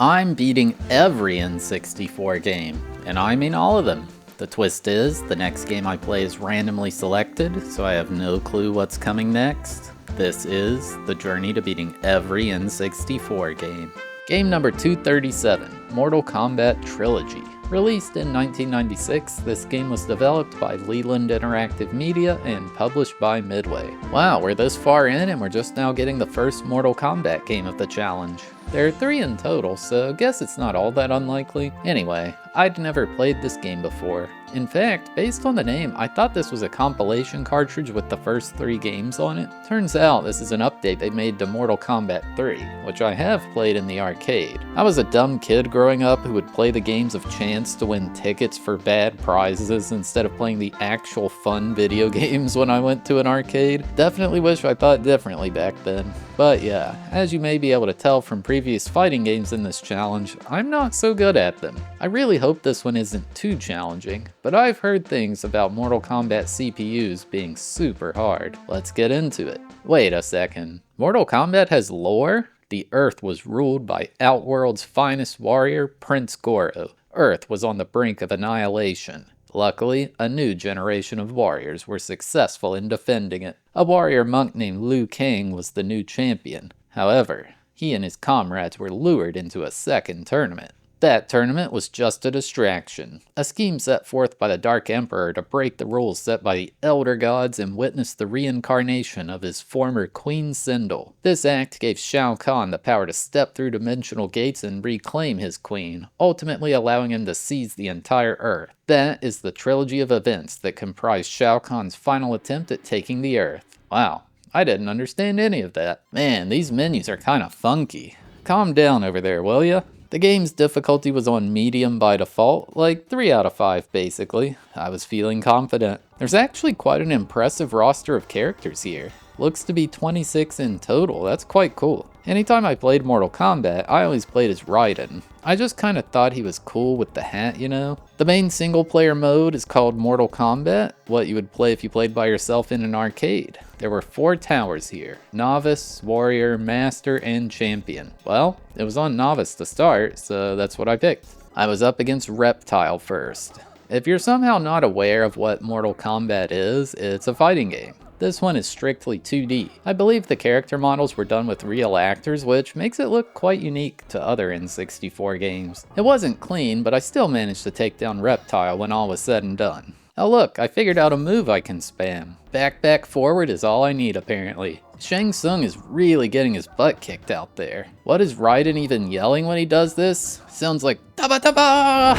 I'm beating every N64 game, and I mean all of them. The twist is, the next game I play is randomly selected, so I have no clue what's coming next. This is the journey to beating every N64 game. Game number 237, Mortal Kombat Trilogy. Released in 1996, this game was developed by Leland Interactive Media and published by Midway. Wow, we're this far in and we're just now getting the first Mortal Kombat game of the challenge. There are 3 in total, so guess it's not all that unlikely. Anyway, I'd never played this game before. In fact, based on the name, I thought this was a compilation cartridge with the first 3 games on it. Turns out this is an update they made to Mortal Kombat 3, which I have played in the arcade. I was a dumb kid growing up who would play the games of chance to win tickets for bad prizes instead of playing the actual fun video games when I went to an arcade. Definitely wish I thought differently back then. But yeah, as you may be able to tell from previous fighting games in this challenge, I'm not so good at them. I really hope this one isn't too challenging, but I've heard things about Mortal Kombat CPUs being super hard. Let's get into it. Wait a second. Mortal Kombat has lore? The Earth was ruled by Outworld's finest warrior, Prince Goro. Earth was on the brink of annihilation. Luckily, a new generation of warriors were successful in defending it. A warrior monk named Liu Kang was the new champion. However, he and his comrades were lured into a second tournament. That tournament was just a distraction, a scheme set forth by the Dark Emperor to break the rules set by the Elder Gods and witness the reincarnation of his former Queen Sindel. This act gave Shao Kahn the power to step through dimensional gates and reclaim his queen, ultimately allowing him to seize the entire Earth. That is the trilogy of events that comprise Shao Kahn's final attempt at taking the Earth. Wow, I didn't understand any of that. Man, these menus are kinda funky. Calm down over there, will ya? The game's difficulty was on medium by default, like 3 out of 5 basically. I was feeling confident. There's actually quite an impressive roster of characters here. Looks to be 26 in total, that's quite cool. Anytime I played Mortal Kombat, I always played as Raiden. I just kinda thought he was cool with the hat, you know? The main single player mode is called Mortal Kombat, what you would play if you played by yourself in an arcade. There were 4 towers here: Novice, Warrior, Master, and Champion. Well, it was on Novice to start, so that's what I picked. I was up against Reptile first. If you're somehow not aware of what Mortal Kombat is, it's a fighting game. This one is strictly 2D. I believe the character models were done with real actors, which makes it look quite unique to other N64 games. It wasn't clean, but I still managed to take down Reptile when all was said and done. Oh look, I figured out a move I can spam. Back, forward is all I need apparently. Shang Tsung is really getting his butt kicked out there. What is Raiden even yelling when he does this? Sounds like Taba Taba!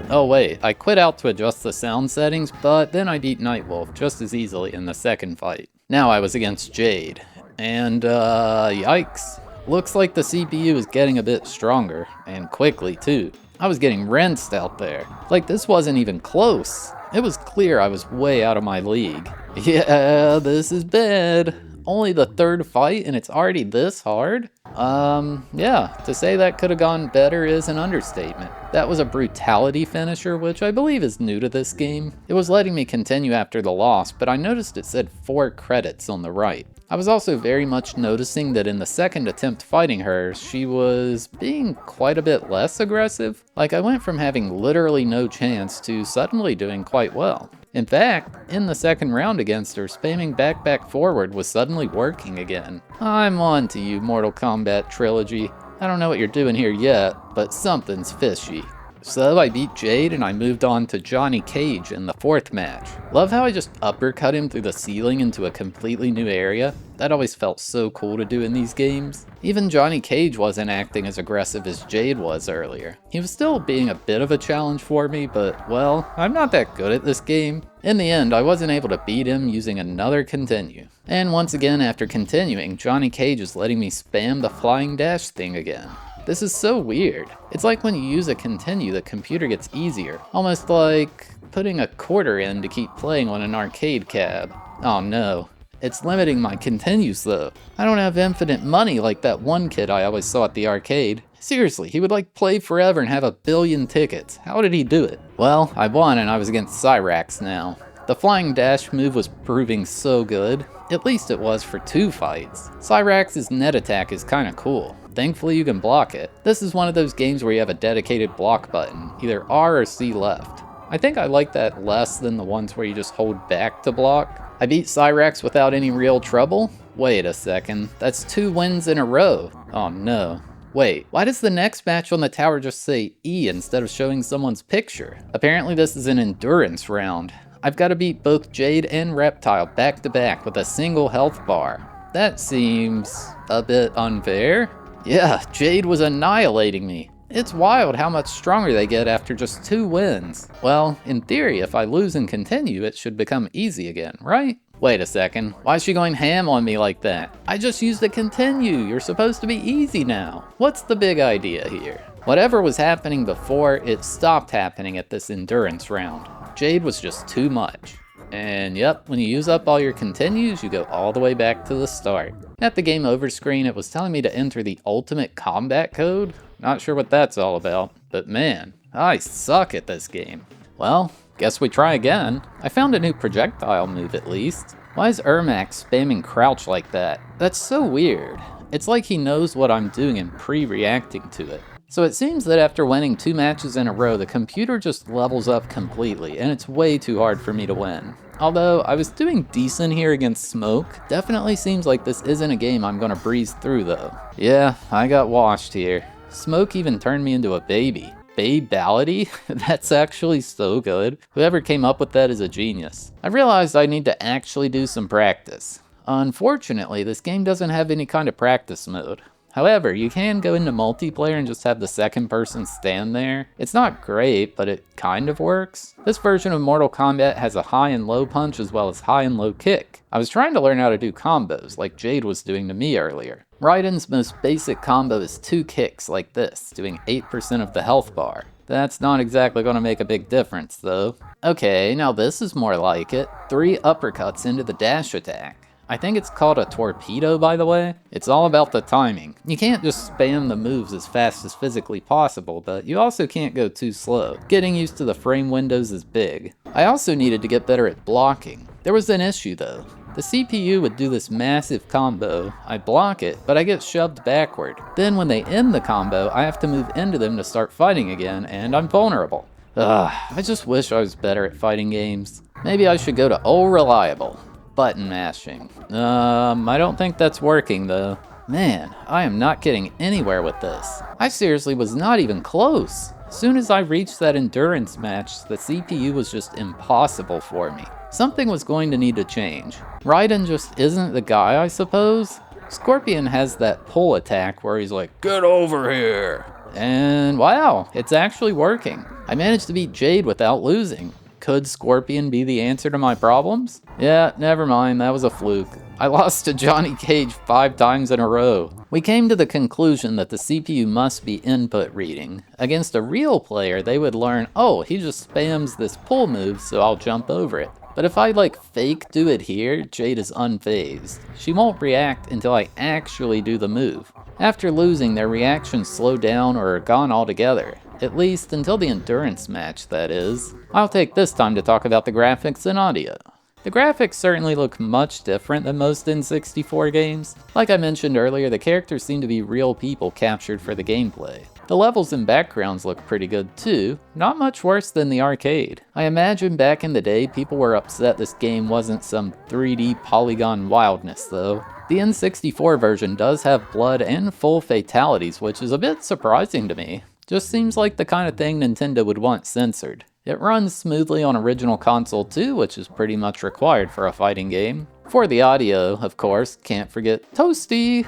Oh wait, I quit out to adjust the sound settings, but then I beat Nightwolf just as easily in the second fight. Now I was against Jade, and yikes. Looks like the CPU is getting a bit stronger, and quickly too. I was getting rinsed out there. Like this wasn't even close. It was clear I was way out of my league. Yeah, this is bad. Only the 3rd fight and it's already this hard? Yeah, to say that could have gone better is an understatement. That was a brutality finisher, which I believe is new to this game. It was letting me continue after the loss, but I noticed it said 4 credits on the right. I was also very much noticing that in the second attempt fighting her, she was being quite a bit less aggressive. Like I went from having literally no chance to suddenly doing quite well. In fact, in the second round against her, spamming back forward was suddenly working again. I'm on to you, Mortal Kombat Trilogy. I don't know what you're doing here yet, but something's fishy. So I beat Jade and I moved on to Johnny Cage in the 4th match. Love how I just uppercut him through the ceiling into a completely new area. That always felt so cool to do in these games. Even Johnny Cage wasn't acting as aggressive as Jade was earlier. He was still being a bit of a challenge for me, but well, I'm not that good at this game. In the end, I wasn't able to beat him using another continue. And once again, after continuing, Johnny Cage is letting me spam the flying dash thing again. This is so weird. It's like when you use a continue, the computer gets easier. Almost like putting a quarter in to keep playing on an arcade cab. Oh no. It's limiting my continues though. I don't have infinite money like that one kid I always saw at the arcade. Seriously, he would like play forever and have a billion tickets. How did he do it? Well, I won and I was against Cyrax now. The flying dash move was proving so good. At least it was for 2 fights. Cyrax's net attack is kinda cool. Thankfully you can block it. This is one of those games where you have a dedicated block button, either R or C left. I think I like that less than the ones where you just hold back to block. I beat Cyrax without any real trouble? Wait a second, that's 2 wins in a row. Oh no. Wait, why does the next match on the tower just say E instead of showing someone's picture? Apparently this is an endurance round. I've got to beat both Jade and Reptile back to back with a single health bar. That seems a bit unfair. Yeah, Jade was annihilating me. It's wild how much stronger they get after just 2 wins. Well, in theory, if I lose and continue, it should become easy again, right? Wait a second, why is she going ham on me like that? I just used a continue, you're supposed to be easy now. What's the big idea here? Whatever was happening before, it stopped happening at this endurance round. Jade was just too much. And yep, when you use up all your continues, you go all the way back to the start. At the game over screen, it was telling me to enter the ultimate combat code. Not sure what that's all about, but man, I suck at this game. Well, guess we try again. I found a new projectile move at least. Why is Ermac spamming crouch like that? That's so weird. It's like he knows what I'm doing and pre-reacting to it. So it seems that after winning 2 matches in a row, the computer just levels up completely, and it's way too hard for me to win. Although, I was doing decent here against Smoke. Definitely seems like this isn't a game I'm gonna breeze through though. Yeah, I got washed here. Smoke even turned me into a baby. Babality? That's actually so good. Whoever came up with that is a genius. I realized I need to actually do some practice. Unfortunately, this game doesn't have any kind of practice mode. However, you can go into multiplayer and just have the second person stand there. It's not great, but it kind of works. This version of Mortal Kombat has a high and low punch as well as high and low kick. I was trying to learn how to do combos, like Jade was doing to me earlier. Raiden's most basic combo is 2 kicks like this, doing 8% of the health bar. That's not exactly going to make a big difference though. Okay, now this is more like it. 3 uppercuts into the dash attack. I think it's called a torpedo, by the way. It's all about the timing. You can't just spam the moves as fast as physically possible, but you also can't go too slow. Getting used to the frame windows is big. I also needed to get better at blocking. There was an issue though. The CPU would do this massive combo, I block it, but I get shoved backward. Then when they end the combo, I have to move into them to start fighting again, and I'm vulnerable. I just wish I was better at fighting games. Maybe I should go to old reliable. Button mashing. I don't think that's working though. Man, I am not getting anywhere with this. I seriously was not even close. As soon as I reached that endurance match, the CPU was just impossible for me. Something was going to need to change. Raiden just isn't the guy, I suppose? Scorpion has that pull attack where he's like, "Get over here!" And wow, it's actually working. I managed to beat Jade without losing. Could Scorpion be the answer to my problems? Yeah, never mind, that was a fluke. I lost to Johnny Cage 5 times in a row. We came to the conclusion that the CPU must be input reading. Against a real player, they would learn, oh, he just spams this pull move, so I'll jump over it. But if I fake do it here, Jade is unfazed. She won't react until I actually do the move. After losing, their reactions slow down or are gone altogether. At least until the endurance match, that is. I'll take this time to talk about the graphics and audio. The graphics certainly look much different than most N64 games. Like I mentioned earlier, the characters seem to be real people captured for the gameplay. The levels and backgrounds look pretty good too, not much worse than the arcade. I imagine back in the day people were upset this game wasn't some 3D polygon wildness though. The N64 version does have blood and full fatalities, which is a bit surprising to me. Just seems like the kind of thing Nintendo would want censored. It runs smoothly on original console too, which is pretty much required for a fighting game. For the audio, of course, can't forget Toasty!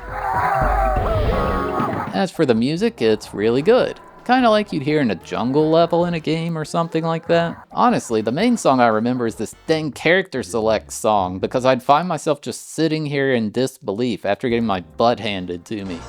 As for the music, it's really good. Kinda like you'd hear in a jungle level in a game or something like that. Honestly, the main song I remember is this dang character select song, because I'd find myself just sitting here in disbelief after getting my butt handed to me.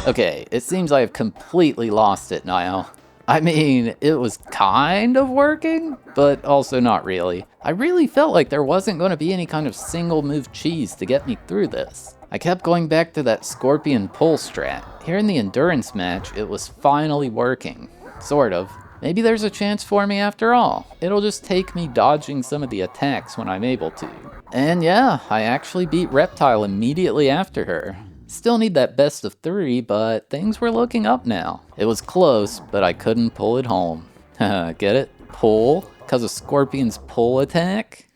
Okay, it seems I have completely lost it now. I mean, it was kind of working, but also not really. I really felt like there wasn't going to be any kind of single move cheese to get me through this. I kept going back to that Scorpion pull strat. Here in the endurance match, it was finally working. Sort of. Maybe there's a chance for me after all. It'll just take me dodging some of the attacks when I'm able to. And yeah, I actually beat Reptile immediately after her. Still need that best of 3, but things were looking up now. It was close, but I couldn't pull it home. Get it? Pull? Because of Scorpion's pull attack?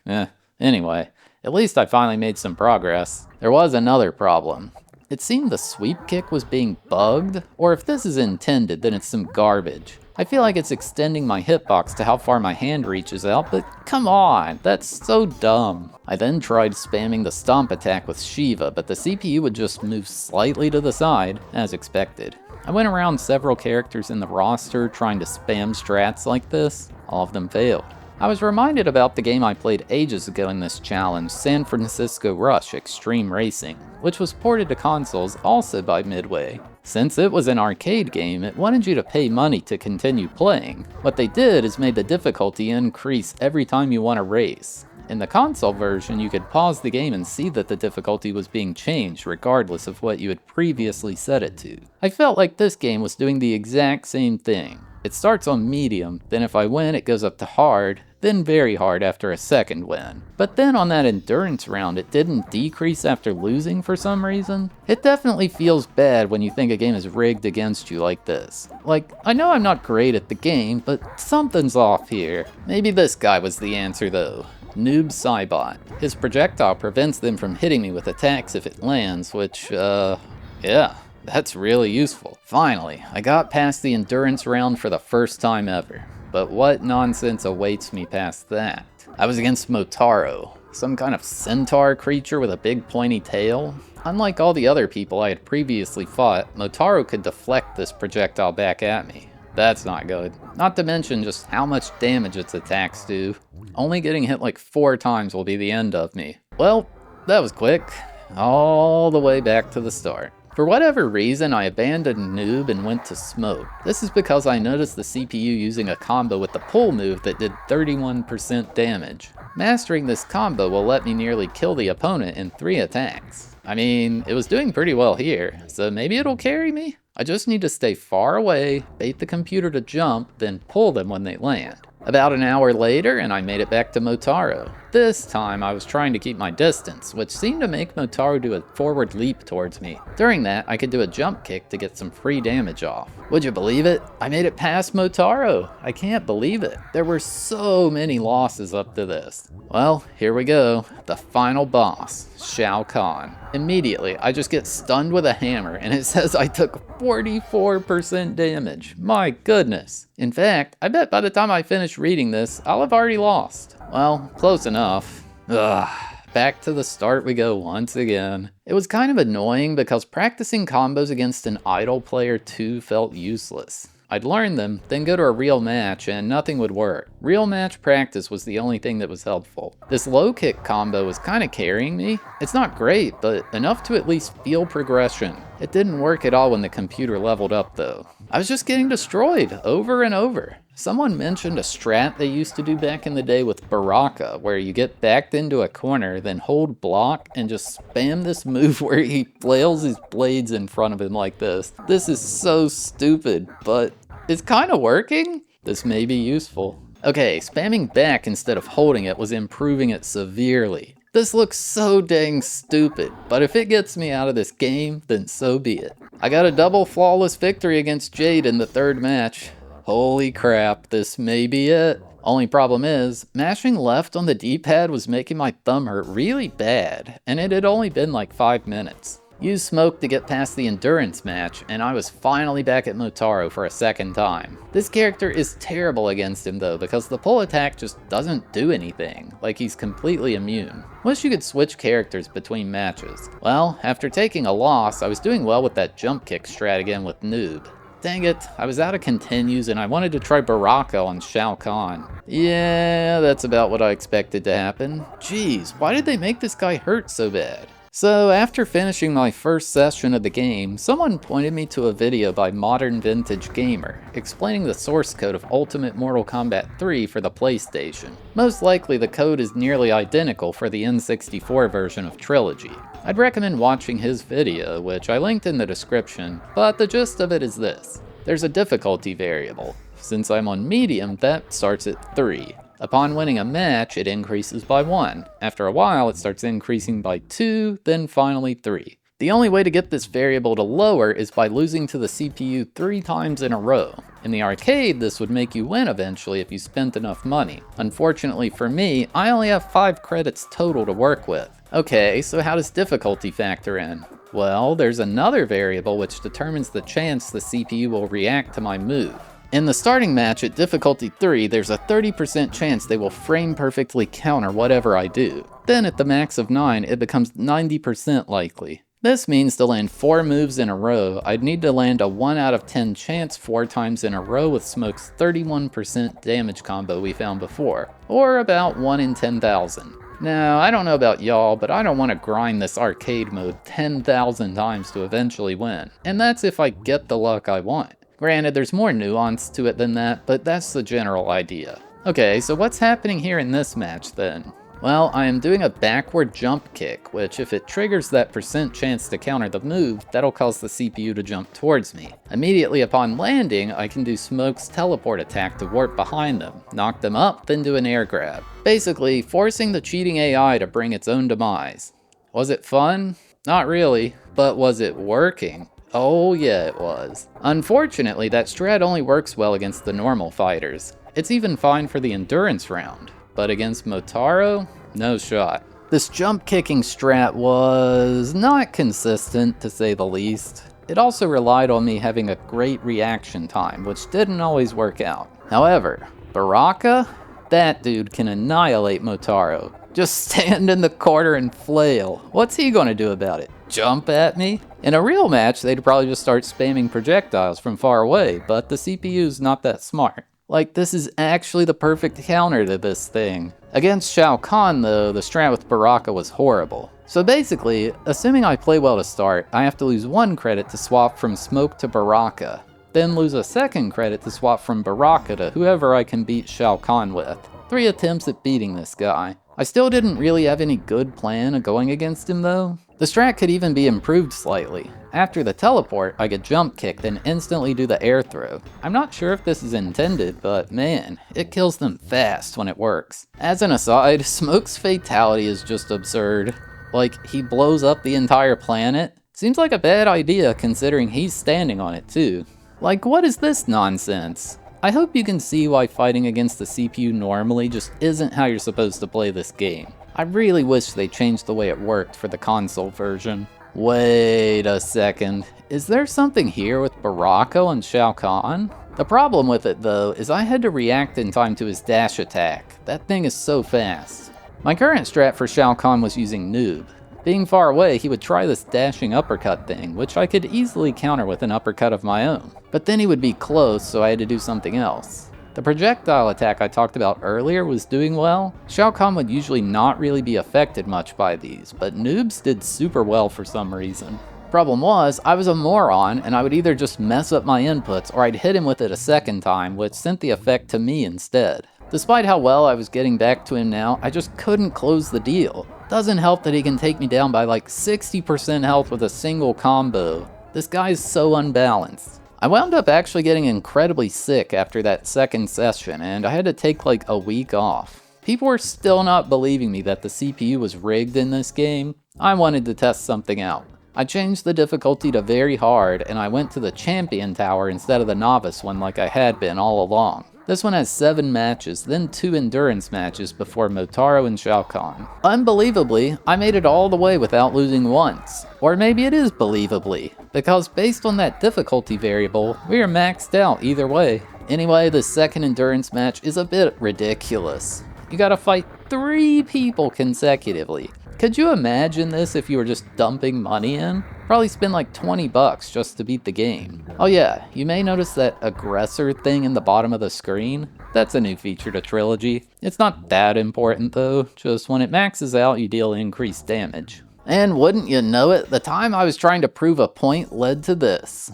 Anyway, at least I finally made some progress. There was another problem. It seemed the sweep kick was being bugged, or if this is intended, then it's some garbage. I feel like it's extending my hitbox to how far my hand reaches out, but come on, that's so dumb. I then tried spamming the stomp attack with Shiva, but the CPU would just move slightly to the side, as expected. I went around several characters in the roster trying to spam strats like this. All of them failed. I was reminded about the game I played ages ago in this challenge, San Francisco Rush Extreme Racing, which was ported to consoles also by Midway. Since it was an arcade game, it wanted you to pay money to continue playing. What they did is made the difficulty increase every time you won a race. In the console version, you could pause the game and see that the difficulty was being changed regardless of what you had previously set it to. I felt like this game was doing the exact same thing. It starts on medium, then if I win it goes up to hard, then very hard after a second win. But then on that endurance round it didn't decrease after losing for some reason. It definitely feels bad when you think a game is rigged against you like this. Like, I know I'm not great at the game, but something's off here. Maybe this guy was the answer though. Noob Cybot. His projectile prevents them from hitting me with attacks if it lands, which, yeah. That's really useful. Finally, I got past the endurance round for the first time ever. But what nonsense awaits me past that? I was against Motaro, some kind of centaur creature with a big pointy tail. Unlike all the other people I had previously fought, Motaro could deflect this projectile back at me. That's not good. Not to mention just how much damage its attacks do. Only getting hit like 4 times will be the end of me. Well, that was quick. All the way back to the start. For whatever reason, I abandoned Noob and went to Smoke. This is because I noticed the CPU using a combo with the pull move that did 31% damage. Mastering this combo will let me nearly kill the opponent in 3 attacks. I mean, it was doing pretty well here, so maybe it'll carry me? I just need to stay far away, bait the computer to jump, then pull them when they land. About an hour later, and I made it back to Motaro. This time, I was trying to keep my distance, which seemed to make Motaro do a forward leap towards me. During that, I could do a jump kick to get some free damage off. Would you believe it? I made it past Motaro. I can't believe it. There were so many losses up to this. Well, here we go. The final boss, Shao Kahn. Immediately, I just get stunned with a hammer, and it says I took 44% damage. My goodness. In fact, I bet by the time I finish reading this, I'll have already lost. Well, close enough. Ugh. Back to the start we go once again. It was kind of annoying because practicing combos against an idle player too felt useless. I'd learn them, then go to a real match, and nothing would work. Real match practice was the only thing that was helpful. This low kick combo was kind of carrying me. It's not great, but enough to at least feel progression. It didn't work at all when the computer leveled up though. I was just getting destroyed over and over. Someone mentioned a strat they used to do back in the day with Baraka, where you get backed into a corner, then hold block, and just spam this move where he flails his blades in front of him like this. This is so stupid, but it's kind of working? This may be useful. Okay, spamming back instead of holding it was improving it severely. This looks so dang stupid, but if it gets me out of this game, then so be it. I got a double flawless victory against Jade in the 3rd match. Holy crap, this may be it. Only problem is, mashing left on the D-pad was making my thumb hurt really bad, and it had only been like 5 minutes. Used Smoke to get past the endurance match, and I was finally back at Motaro for a 2nd time. This character is terrible against him though, because the pull attack just doesn't do anything, like he's completely immune. Wish you could switch characters between matches. Well, after taking a loss, I was doing well with that jump kick strat again with Noob. Dang it, I was out of continues and I wanted to try Baraka on Shao Kahn. Yeah, that's about what I expected to happen. Jeez, why did they make this guy hurt so bad? So after finishing my first session of the game, someone pointed me to a video by Modern Vintage Gamer, explaining the source code of Ultimate Mortal Kombat 3 for the PlayStation. Most likely the code is nearly identical for the N64 version of Trilogy. I'd recommend watching his video, which I linked in the description, but the gist of it is this. There's a difficulty variable, Since I'm on medium, that starts at 3. Upon winning a match, it increases by 1. After a while, it starts increasing by 2, then finally 3. The only way to get this variable to lower is by losing to the CPU 3 times in a row. In the arcade, this would make you win eventually if you spent enough money. Unfortunately for me, I only have 5 credits total to work with. Okay, so how does difficulty factor in? Well, there's another variable which determines the chance the CPU will react to my move. In the starting match at difficulty 3, there's a 30% chance they will frame perfectly counter whatever I do. Then at the max of 9, it becomes 90% likely. This means to land 4 moves in a row, I'd need to land a 1 out of 10 chance 4 times in a row with Smoke's 31% damage combo we found before, or about 1 in 10,000. Now, I don't know about y'all, but I don't want to grind this arcade mode 10,000 times to eventually win, and that's if I get the luck I want. Granted, there's more nuance to it than that, but that's the general idea. Okay, so what's happening here in this match then? Well, I am doing a backward jump kick, which if it triggers that percent chance to counter the move, that'll cause the CPU to jump towards me. Immediately upon landing, I can do Smoke's teleport attack to warp behind them, knock them up, then do an air grab. Basically, forcing the cheating AI to bring its own demise. Was it fun? Not really, but was it working? Oh yeah, it was. Unfortunately, that strat only works well against the normal fighters. It's even fine for the endurance round. But against Motaro, no shot. This jump kicking strat was not consistent, to say the least. It also relied on me having a great reaction time, which didn't always work out. However, Baraka? That dude can annihilate Motaro. Just stand in the corner and flail. What's he gonna do about it? Jump at me? In a real match, they'd probably just start spamming projectiles from far away, but the CPU's not that smart. Like, this is actually the perfect counter to this thing. Against Shao Kahn, though, the strat with Baraka was horrible. So basically, assuming I play well to start, I have to lose 1 credit to swap from Smoke to Baraka, then lose a 2nd credit to swap from Baraka to whoever I can beat Shao Kahn with. 3 attempts at beating this guy. I still didn't really have any good plan of going against him though. The strat could even be improved slightly. After the teleport, I could jump kick, then instantly do the air throw. I'm not sure if this is intended, but man, it kills them fast when it works. As an aside, Smoke's fatality is just absurd. Like, he blows up the entire planet? Seems like a bad idea considering he's standing on it too. Like, what is this nonsense? I hope you can see why fighting against the CPU normally just isn't how you're supposed to play this game. I really wish they changed the way it worked for the console version. Wait a second, is there something here with Baraka and Shao Kahn? The problem with it though is I had to react in time to his dash attack. That thing is so fast. My current strat for Shao Kahn was using Noob. Being far away, he would try this dashing uppercut thing, which I could easily counter with an uppercut of my own. But then he would be close, so I had to do something else. The projectile attack I talked about earlier was doing well. Shao Kahn would usually not really be affected much by these, but Noobs did super well for some reason. Problem was, I was a moron, and I would either just mess up my inputs, or I'd hit him with it a 2nd time, which sent the effect to me instead. Despite how well I was getting back to him now, I just couldn't close the deal. Doesn't help that he can take me down by like 60% health with a single combo. This guy's so unbalanced. I wound up actually getting incredibly sick after that 2nd session, and I had to take like a week off. People were still not believing me that the CPU was rigged in this game. I wanted to test something out. I changed the difficulty to very hard, and I went to the champion tower instead of the novice one like I had been all along. This one has 7 matches, then 2 endurance matches before Motaro and Shao Kahn. Unbelievably, I made it all the way without losing once. Or maybe it is believably, because based on that difficulty variable, we are maxed out either way. Anyway, the 2nd endurance match is a bit ridiculous. You gotta fight 3 people consecutively. Could you imagine this if you were just dumping money in? Probably spend like 20 bucks just to beat the game. Oh yeah, you may notice that aggressor thing in the bottom of the screen. That's a new feature to Trilogy. It's not that important though, just when it maxes out you deal increased damage. And wouldn't you know it, the time I was trying to prove a point led to this.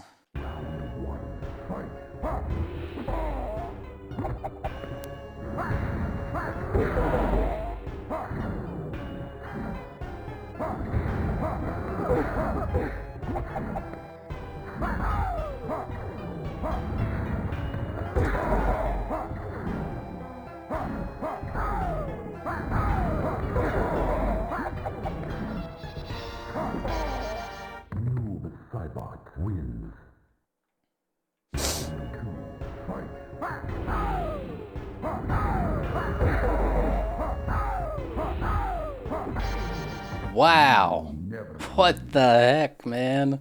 Wow. What the heck, man?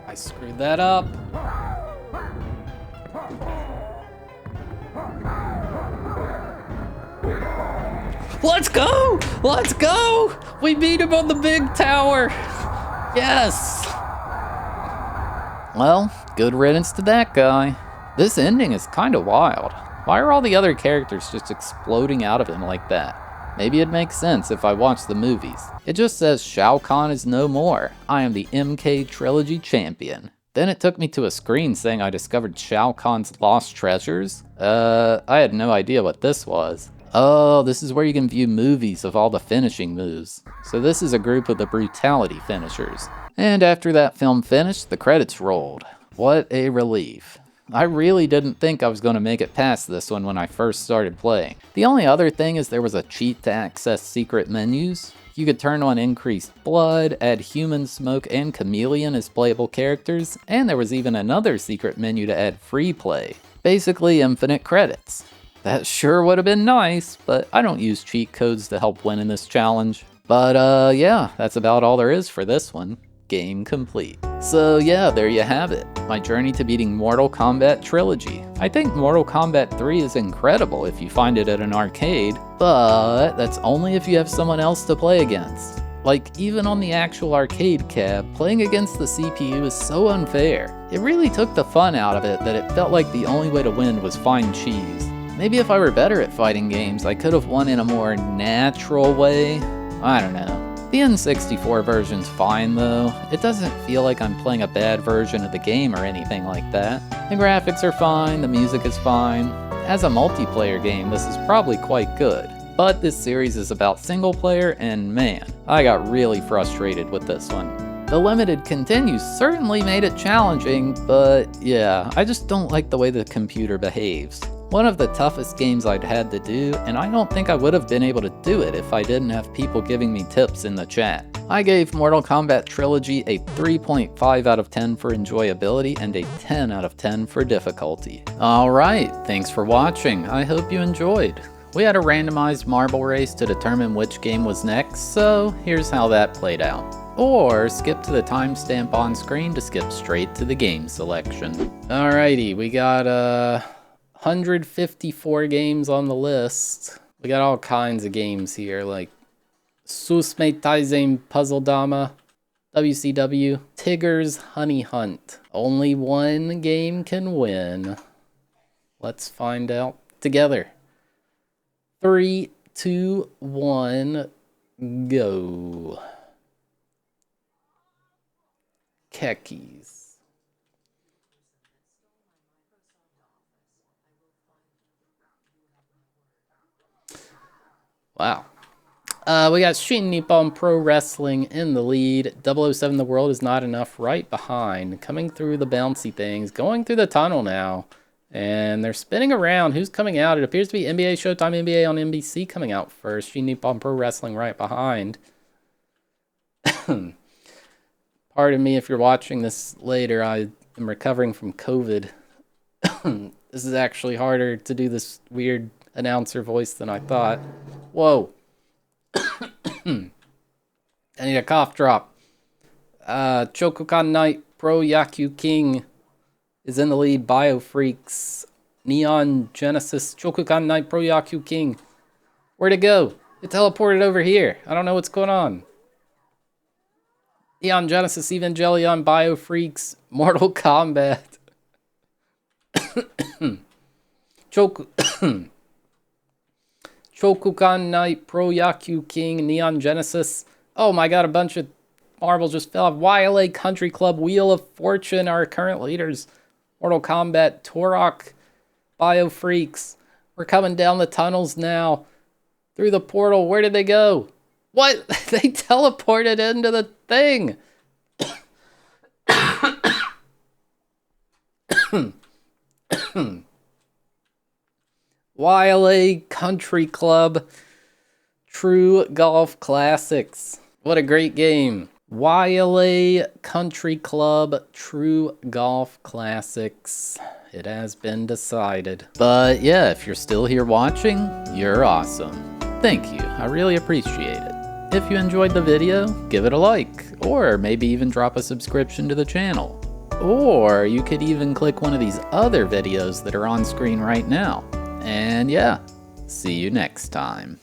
I screwed that up. Let's go! Let's go! We beat him on the big tower! Yes! Well, good riddance to that guy. This ending is kinda wild. Why are all the other characters just exploding out of him like that? Maybe it makes sense if I watch the movies. It just says Shao Kahn is no more. I am the MK Trilogy champion. Then it took me to a screen saying I discovered Shao Kahn's lost treasures. I had no idea what this was. Oh, this is where you can view movies of all the finishing moves. So this is a group of the brutality finishers. And after that film finished, the credits rolled. What a relief. I really didn't think I was going to make it past this one when I first started playing. The only other thing is there was a cheat to access secret menus. You could turn on increased blood, add human, smoke, and chameleon as playable characters, and there was even another secret menu to add free play. Basically infinite credits. That sure would have been nice, but I don't use cheat codes to help win in this challenge. But yeah, that's about all there is for this one. Game complete. So yeah, there you have it. My journey to beating Mortal Kombat Trilogy. I think Mortal Kombat 3 is incredible if you find it at an arcade, but that's only if you have someone else to play against. Like, even on the actual arcade cab, playing against the CPU is so unfair. It really took the fun out of it that it felt like the only way to win was find cheese. Maybe if I were better at fighting games, I could have won in a more natural way. I don't know. The N64 version's fine though. It doesn't feel like I'm playing a bad version of the game or anything like that. The graphics are fine, the music is fine. As a multiplayer game, this is probably quite good. But this series is about single player, and man, I got really frustrated with this one. The limited continues certainly made it challenging, but yeah, I just don't like the way the computer behaves. One of the toughest games I'd had to do, and I don't think I would have been able to do it if I didn't have people giving me tips in the chat. I gave Mortal Kombat Trilogy a 3.5 out of 10 for enjoyability and a 10 out of 10 for difficulty. Alright, thanks for watching. I hope you enjoyed. We had a randomized marble race to determine which game was next, so here's how that played out. Or skip to the timestamp on screen to skip straight to the game selection. Alrighty, we got 154 games on the list. We got all kinds of games here, like Susme Taizen Puzzle Dama, WCW, Tigger's Honey Hunt. Only one game can win. Let's find out together. 3, 2, 1, go. Kekis. Wow. We got Shin Nippon Pro Wrestling in the lead. 007 The World Is Not Enough right behind. Coming through the bouncy things. Going through the tunnel now. And they're spinning around. Who's coming out? It appears to be NBA Showtime NBA on NBC coming out first. Shin Nippon Pro Wrestling right behind. Pardon me if you're watching this later. I am recovering from COVID. This is actually harder to do this weird announcer voice than I thought. Whoa. I need a cough drop. Chokukan Knight Pro Yaku King is in the lead. Biofreaks. Neon Genesis. Chokukan Knight Pro Yaku King. Where'd it go? It teleported over here. I don't know what's going on. Neon Genesis, Evangelion, Biofreaks, Mortal Kombat. Chokukan Knight, Pro Yaku King, Neon Genesis. Oh my god, a bunch of marbles just fell off. YLA Country Club, Wheel of Fortune are current leaders. Mortal Kombat, Torok, Biofreaks. We're coming down the tunnels now. Through the portal. Where did they go? What? They teleported into the thing. YLA Country Club True Golf Classics. What a great game. YLA Country Club True Golf Classics. It has been decided. But yeah, if you're still here watching, you're awesome. Thank you, I really appreciate it. If you enjoyed the video, give it a like, or maybe even drop a subscription to the channel. Or you could even click one of these other videos that are on screen right now. And yeah, see you next time.